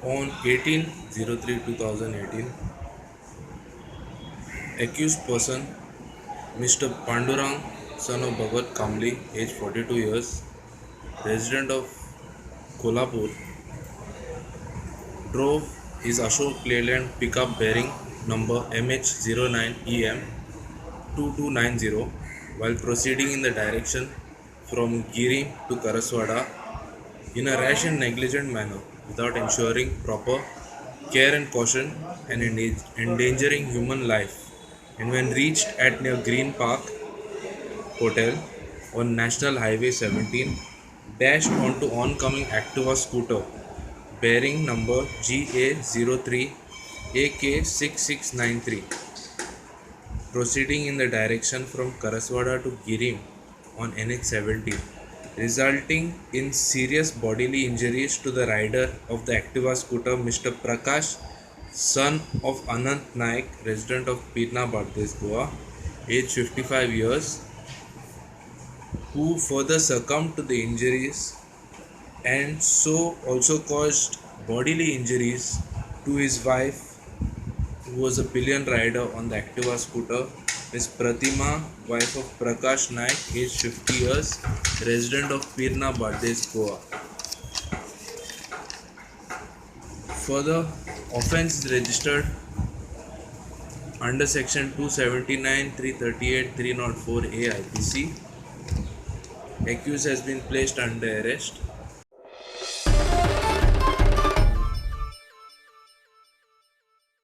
On 18/03/2018, accused person Mr. Pandurang, son of Bhagat Kamli, age 42 years, resident of Kolhapur, drove his Ashok Leyland pickup bearing number MH09EM 2290 while proceeding in the direction from Giri to Karaswada in a rash and negligent manner without ensuring proper care and caution and endangering human life, and when reached at near Green Park Hotel on National Highway 17, dashed onto oncoming Activa scooter bearing number GA03 AK6693, proceeding in the direction from Karaswada to Giri on NH17, resulting in serious bodily injuries to the rider of the Activa scooter, Mr. Prakash, son of Anant Naik, resident of Pirna Bardez, Goa, age 55 years, who further succumbed to the injuries and so also caused bodily injuries to his wife, who was a pillion rider on the Activa scooter, Ms. Pratima, wife of Prakash Naik, aged 50 years, resident of Pirna Bardez, Goa. Further, offence is registered under section 279, 338, 304A IPC. Accused has been placed under arrest